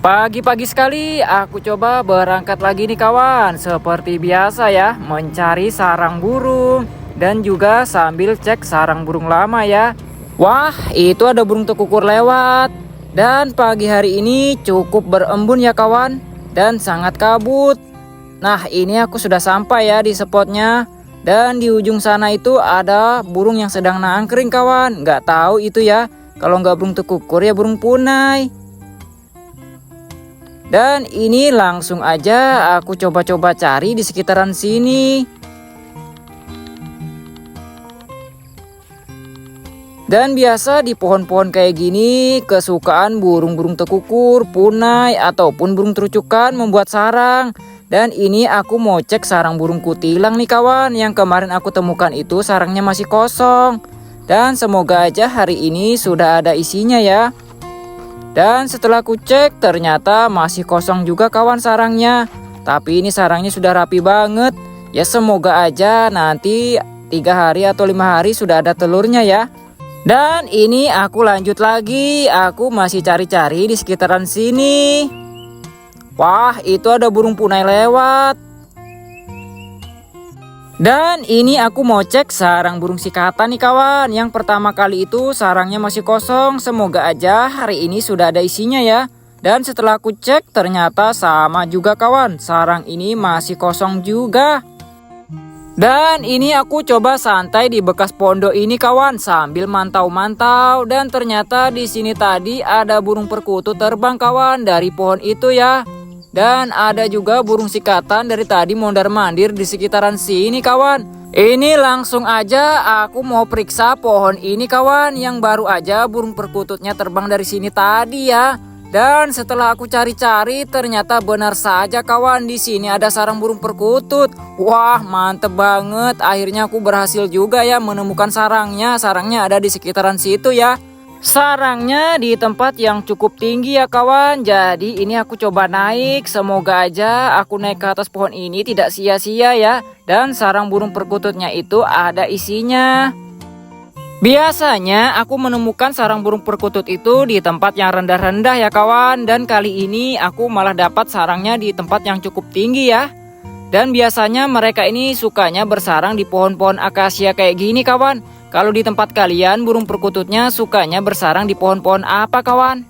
Pagi-pagi sekali aku coba berangkat lagi nih kawan. Seperti biasa ya, mencari sarang burung dan juga sambil cek sarang burung lama ya. Wah, itu ada burung tekukur lewat. Dan pagi hari ini cukup berembun ya kawan, dan sangat kabut. Nah, ini aku sudah sampai ya di spotnya. Dan di ujung sana itu ada burung yang sedang nangkring kawan. Nggak tahu itu ya, kalau nggak burung tekukur ya burung punai. Dan ini langsung aja aku coba-coba cari di sekitaran sini. Dan biasa di pohon-pohon kayak gini kesukaan burung-burung tekukur, punai, ataupun burung terucukan membuat sarang. Dan ini aku mau cek sarang burung kutilang nih kawan. Yang kemarin aku temukan itu sarangnya masih kosong. Dan semoga aja hari ini sudah ada isinya ya. Dan setelah aku cek ternyata masih kosong juga kawan sarangnya. Tapi ini sarangnya sudah rapi banget. Ya semoga aja nanti 3 hari atau 5 hari sudah ada telurnya ya. Dan ini aku lanjut lagi. Aku masih cari-cari di sekitaran sini. Wah, itu ada burung punai lewat. Dan ini aku mau cek sarang burung sikatan nih kawan. Yang pertama kali itu sarangnya masih kosong. Semoga aja hari ini sudah ada isinya ya. Dan setelah aku cek ternyata sama juga kawan. Sarang ini masih kosong juga. Dan ini aku coba santai di bekas pondok ini kawan sambil mantau-mantau. Dan ternyata di sini tadi ada burung perkutut terbang kawan dari pohon itu ya. Dan ada juga burung sikatan dari tadi mondar-mandir di sekitaran sini kawan. Ini langsung aja aku mau periksa pohon ini kawan. Yang baru aja burung perkututnya terbang dari sini tadi ya. Dan setelah aku cari-cari ternyata benar saja kawan, di sini ada sarang burung perkutut. Wah, mantep banget. Akhirnya aku berhasil juga ya menemukan sarangnya. Sarangnya ada di sekitaran situ ya. Sarangnya di tempat yang cukup tinggi ya kawan. Jadi ini aku coba naik. Semoga aja aku naik ke atas pohon ini tidak sia-sia ya. Dan sarang burung perkututnya itu ada isinya. Biasanya aku menemukan sarang burung perkutut itu di tempat yang rendah-rendah ya kawan. Dan kali ini aku malah dapat sarangnya di tempat yang cukup tinggi ya. Dan biasanya mereka ini sukanya bersarang di pohon-pohon akasia kayak gini kawan. Kalau di tempat kalian burung perkututnya sukanya bersarang di pohon-pohon apa kawan?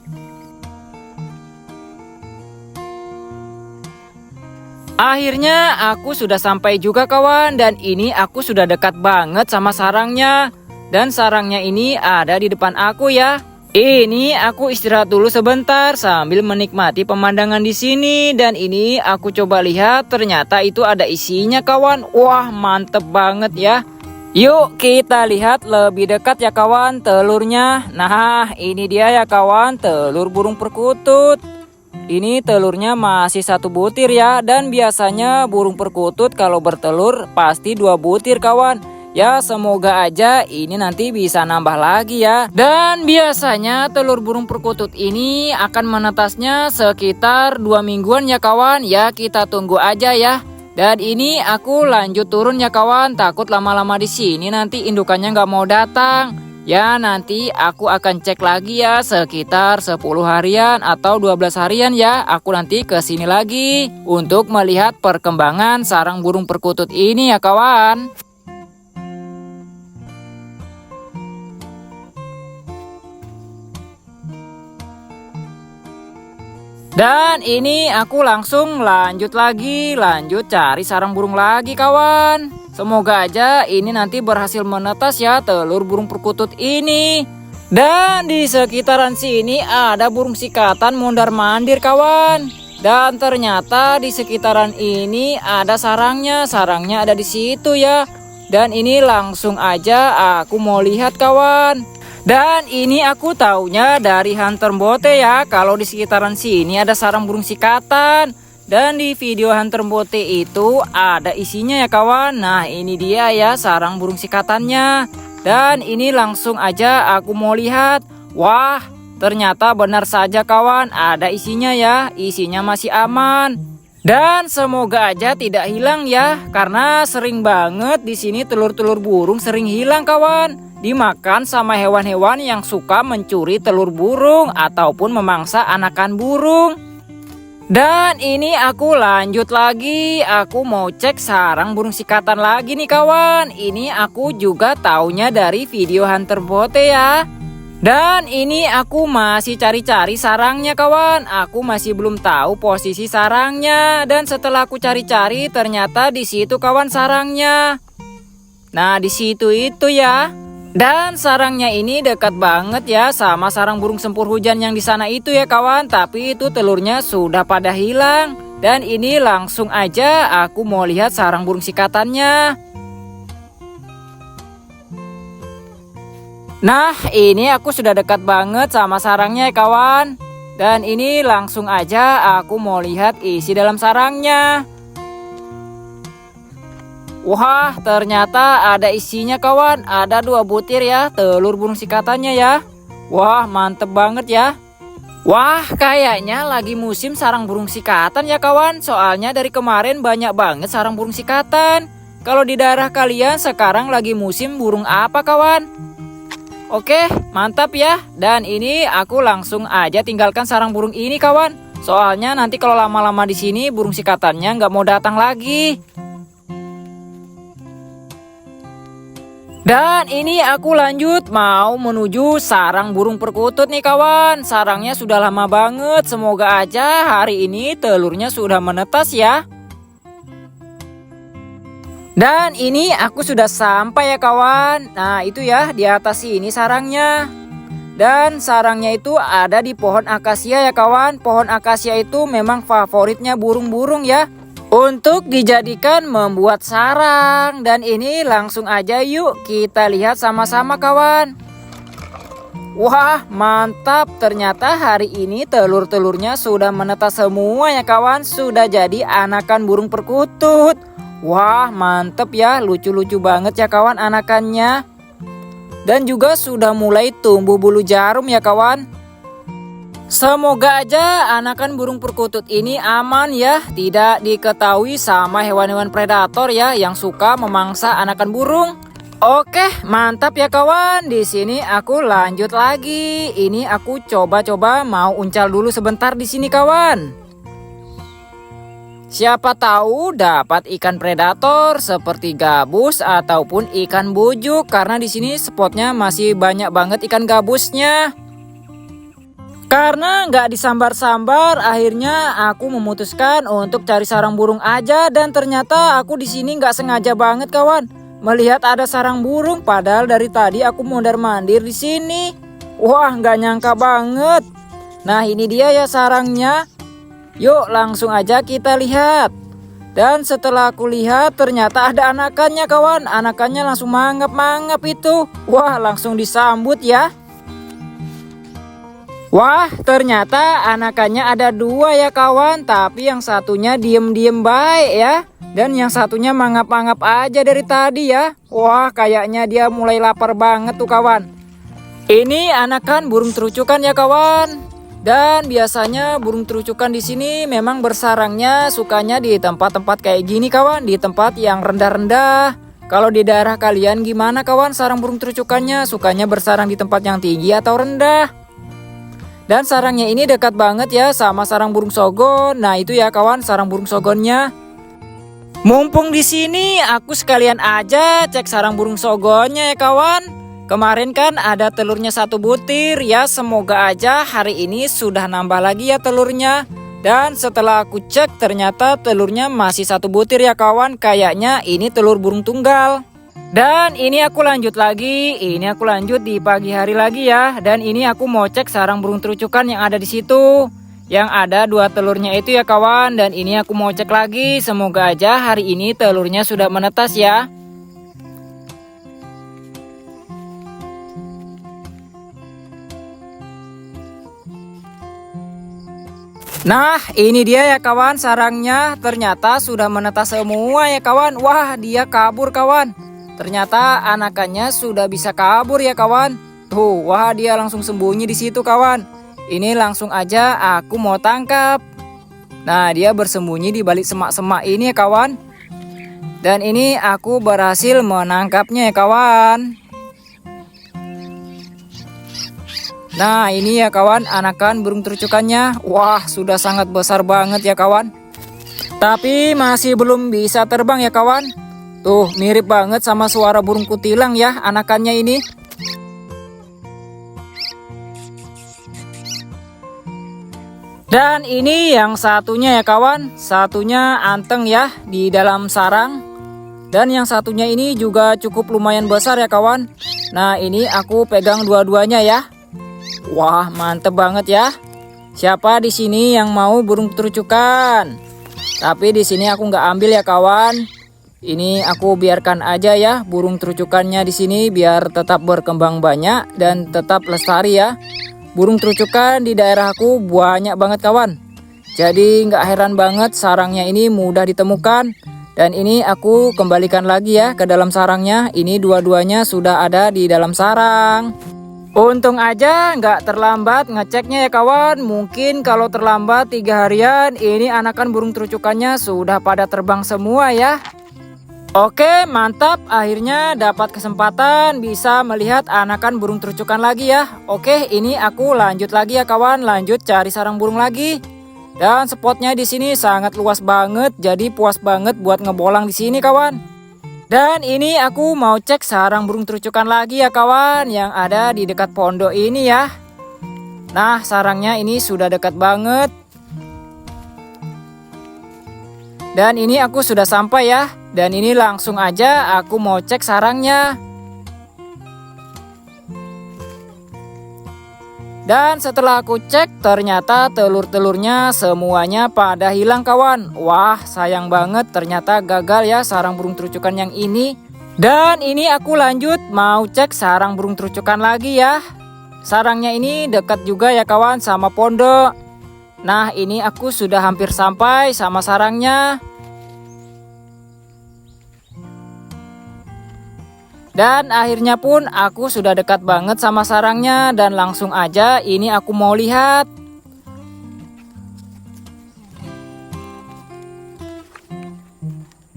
Akhirnya aku sudah sampai juga kawan. Dan ini aku sudah dekat banget sama sarangnya. Dan sarangnya ini ada di depan aku ya. Ini aku istirahat dulu sebentar sambil menikmati pemandangan di sini. Dan ini aku coba lihat ternyata itu ada isinya kawan. Wah, mantep banget ya. Yuk kita lihat lebih dekat ya kawan telurnya. Nah, ini dia ya kawan telur burung perkutut. Ini telurnya masih 1 butir ya. Dan biasanya burung perkutut kalau bertelur pasti 2 butir kawan. Ya semoga aja ini nanti bisa nambah lagi ya. Dan biasanya telur burung perkutut ini akan menetasnya sekitar 2 mingguan ya kawan. Ya kita tunggu aja ya. Dan ini aku lanjut turun ya kawan. Takut lama-lama di sini nanti indukannya nggak mau datang. Ya nanti aku akan cek lagi ya sekitar 10 harian atau 12 harian ya. Aku nanti ke sini lagi untuk melihat perkembangan sarang burung perkutut ini ya kawan. Dan ini aku langsung lanjut cari sarang burung lagi kawan. Semoga aja ini nanti berhasil menetas ya telur burung perkutut ini. Dan di sekitaran sini ada burung sikatan mondar-mandir kawan. Dan ternyata di sekitaran ini ada sarangnya ada di situ ya. Dan ini langsung aja aku mau lihat kawan. Dan ini aku taunya dari Hunter Bote ya. Kalau di sekitaran sini ada sarang burung sikatan. Dan di video Hunter Bote itu ada isinya ya kawan. Nah ini dia ya sarang burung sikatannya. Dan ini langsung aja aku mau lihat. Wah, ternyata benar saja kawan ada isinya ya. Isinya masih aman. Dan semoga aja tidak hilang ya. Karena sering banget di sini telur-telur burung sering hilang kawan. Dimakan sama hewan-hewan yang suka mencuri telur burung ataupun memangsa anakan burung. Dan ini aku lanjut lagi, aku mau cek sarang burung sikatan lagi nih kawan. Ini aku juga taunya dari video Hunter Bote ya. Dan ini aku masih cari-cari sarangnya kawan. Aku masih belum tahu posisi sarangnya. Dan setelah aku cari-cari ternyata di situ kawan sarangnya. Nah di situ itu ya. Dan sarangnya ini dekat banget ya sama sarang burung sempur hujan yang di sana itu ya kawan. Tapi itu telurnya sudah pada hilang. Dan ini langsung aja aku mau lihat sarang burung sikatannya. Nah ini aku sudah dekat banget sama sarangnya ya kawan. Dan ini langsung aja aku mau lihat isi dalam sarangnya. Wah ternyata ada isinya kawan. Ada 2 butir ya telur burung sikatannya ya. Wah mantep banget ya. Wah kayaknya lagi musim sarang burung sikatan ya kawan. Soalnya dari kemarin banyak banget sarang burung sikatan. Kalau di daerah kalian sekarang lagi musim burung apa kawan? Oke mantap ya. Dan ini aku langsung aja tinggalkan sarang burung ini kawan. Soalnya nanti kalau lama-lama di sini burung sikatannya nggak mau datang lagi. Dan ini aku lanjut mau menuju sarang burung perkutut nih kawan. Sarangnya sudah lama banget. Semoga aja hari ini telurnya sudah menetas ya. Dan ini aku sudah sampai ya kawan. Nah itu ya di atas ini sarangnya. Dan sarangnya itu ada di pohon akasia ya kawan. Pohon akasia itu memang favoritnya burung-burung ya. Untuk dijadikan membuat sarang. Dan ini langsung aja yuk kita lihat sama-sama kawan. Wah mantap, ternyata hari ini telur-telurnya sudah menetas semua ya kawan. Sudah jadi anakan burung perkutut. Wah mantap ya, lucu-lucu banget ya kawan anakannya. Dan juga sudah mulai tumbuh bulu jarum ya kawan. Semoga aja anakan burung perkutut ini aman ya, tidak diketahui sama hewan-hewan predator ya yang suka memangsa anakan burung. Oke, mantap ya kawan. Di sini aku lanjut lagi. Ini aku coba-coba mau uncal dulu sebentar di sini kawan. Siapa tahu dapat ikan predator seperti gabus ataupun ikan bujuk karena di sini spotnya masih banyak banget ikan gabusnya. Karena nggak disambar-sambar, akhirnya aku memutuskan untuk cari sarang burung aja. Dan ternyata aku di sini nggak sengaja banget kawan melihat ada sarang burung. Padahal dari tadi aku mondar-mandir di sini. Wah nggak nyangka banget. Nah ini dia ya sarangnya. Yuk langsung aja kita lihat. Dan setelah aku lihat ternyata ada anakannya kawan. Anakannya langsung mangap-mangap itu. Wah langsung disambut ya. Wah ternyata anakannya ada 2 ya kawan. Tapi yang satunya diem-diem baik ya. Dan yang satunya mangap-mangap aja dari tadi ya. Wah kayaknya dia mulai lapar banget tuh kawan. Ini anakan burung terucukan ya kawan. Dan biasanya burung terucukan di sini memang bersarangnya sukanya di tempat-tempat kayak gini kawan. Di tempat yang rendah-rendah. Kalau di daerah kalian gimana kawan sarang burung terucukannya? Sukanya bersarang di tempat yang tinggi atau rendah? Dan sarangnya ini dekat banget ya sama sarang burung sogon. Nah itu ya kawan sarang burung sogonnya. Mumpung di sini aku sekalian aja cek sarang burung sogonnya ya kawan. Kemarin kan ada telurnya 1 butir ya. Semoga aja hari ini sudah nambah lagi ya telurnya. Dan setelah aku cek ternyata telurnya masih 1 butir ya kawan. Kayaknya ini telur burung tunggal. Dan ini aku lanjut lagi. Ini aku lanjut di pagi hari lagi ya. Dan ini aku mau cek sarang burung terucukan yang ada di situ. Yang ada 2 telurnya itu ya kawan. Dan ini aku mau cek lagi. Semoga aja hari ini telurnya sudah menetas ya. Nah ini dia ya kawan sarangnya. Ternyata sudah menetas semua ya kawan. Wah dia kabur kawan. Ternyata anakannya sudah bisa kabur ya kawan. Tuh, wah dia langsung sembunyi di situ kawan. Ini langsung aja aku mau tangkap. Nah, dia bersembunyi di balik semak-semak ini ya kawan. Dan ini aku berhasil menangkapnya ya kawan. Nah ini ya kawan, anakan burung terucukannya. Wah, sudah sangat besar banget ya kawan. Tapi masih belum bisa terbang ya kawan. Tuh, mirip banget sama suara burung kutilang ya anakannya ini. Dan ini yang satunya ya kawan, satunya anteng ya di dalam sarang. Dan yang satunya ini juga cukup lumayan besar ya kawan. Nah ini aku pegang dua-duanya ya. Wah mantep banget ya. Siapa di sini yang mau burung terucukan? Tapi di sini aku nggak ambil ya kawan. Ini aku biarkan aja ya burung terucukannya di sini biar tetap berkembang banyak dan tetap lestari ya. Burung terucukan di daerah aku banyak banget kawan. Jadi nggak heran banget sarangnya ini mudah ditemukan. Dan ini aku kembalikan lagi ya ke dalam sarangnya. Ini dua-duanya sudah ada di dalam sarang. Untung aja nggak terlambat ngeceknya ya kawan. Mungkin kalau terlambat 3 harian ini anakan burung terucukannya sudah pada terbang semua ya. Oke mantap, akhirnya dapat kesempatan bisa melihat anakan burung terucukan lagi ya. Oke ini aku lanjut lagi ya kawan, lanjut cari sarang burung lagi. Dan spotnya di sini sangat luas banget, jadi puas banget buat ngebolang di sini kawan. Dan ini aku mau cek sarang burung terucukan lagi ya kawan, yang ada di dekat pondok ini ya. Nah sarangnya ini sudah dekat banget. Dan ini aku sudah sampai ya. Dan ini langsung aja aku mau cek sarangnya. Dan setelah aku cek ternyata telur-telurnya semuanya pada hilang kawan. Wah sayang banget, ternyata gagal ya sarang burung terucukan yang ini. Dan ini aku lanjut mau cek sarang burung terucukan lagi ya. Sarangnya ini dekat juga ya kawan sama pondok. Nah ini aku sudah hampir sampai sama sarangnya. Dan akhirnya pun aku sudah dekat banget sama sarangnya dan langsung aja ini aku mau lihat.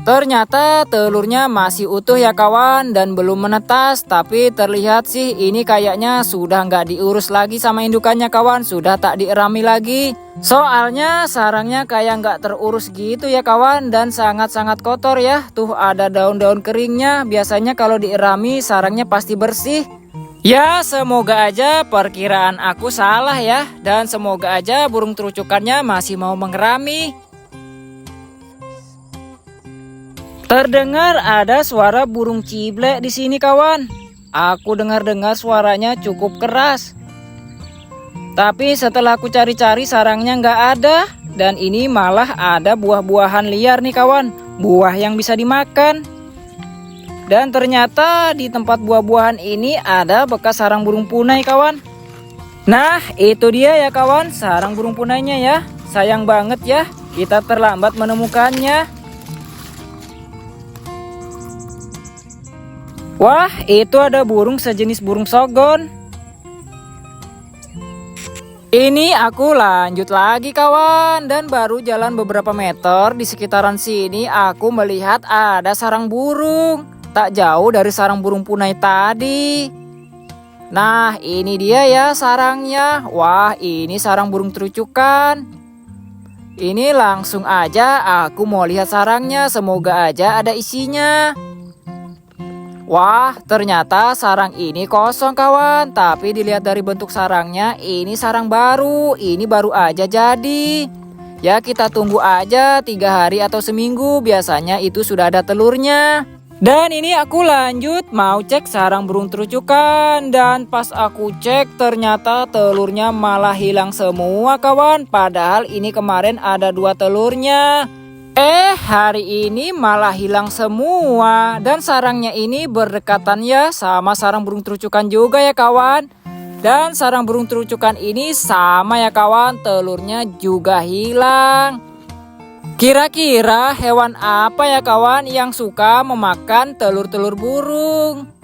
Ternyata telurnya masih utuh ya kawan dan belum menetas, tapi terlihat sih ini kayaknya sudah nggak diurus lagi sama indukannya kawan, sudah tak dierami lagi. Soalnya sarangnya kayak nggak terurus gitu ya kawan dan sangat-sangat kotor ya. Tuh ada daun-daun keringnya, biasanya kalau dierami sarangnya pasti bersih. Ya semoga aja perkiraan aku salah ya, dan semoga aja burung terucukannya masih mau mengerami. Terdengar ada suara burung ciblek di sini kawan. Aku dengar-dengar suaranya cukup keras. Tapi setelah aku cari-cari sarangnya nggak ada. Dan ini malah ada buah-buahan liar nih kawan. Buah yang bisa dimakan. Dan ternyata di tempat buah-buahan ini ada bekas sarang burung punai kawan. Nah itu dia ya kawan, sarang burung punainya ya. Sayang banget ya kita terlambat menemukannya. Wah, itu ada burung sejenis burung sogon. Ini aku lanjut lagi kawan. Dan baru jalan beberapa meter di sekitaran sini aku melihat ada sarang burung. Tak jauh dari sarang burung punai tadi. Nah ini dia ya sarangnya. Wah ini sarang burung terucukan. Ini langsung aja aku mau lihat sarangnya. Semoga aja ada isinya. Wah ternyata sarang ini kosong kawan. Tapi dilihat dari bentuk sarangnya ini sarang baru. Ini baru aja jadi. Ya kita tunggu aja 3 hari atau seminggu. Biasanya itu sudah ada telurnya. Dan ini aku lanjut mau cek sarang burung terucukan. Dan pas aku cek ternyata telurnya malah hilang semua kawan. Padahal ini kemarin ada 2 telurnya. Hari ini malah hilang semua. Dan sarangnya ini berdekatan ya sama sarang burung terucukan juga ya kawan. Dan sarang burung terucukan ini sama ya kawan, telurnya juga hilang. Kira-kira hewan apa ya kawan yang suka memakan telur-telur burung?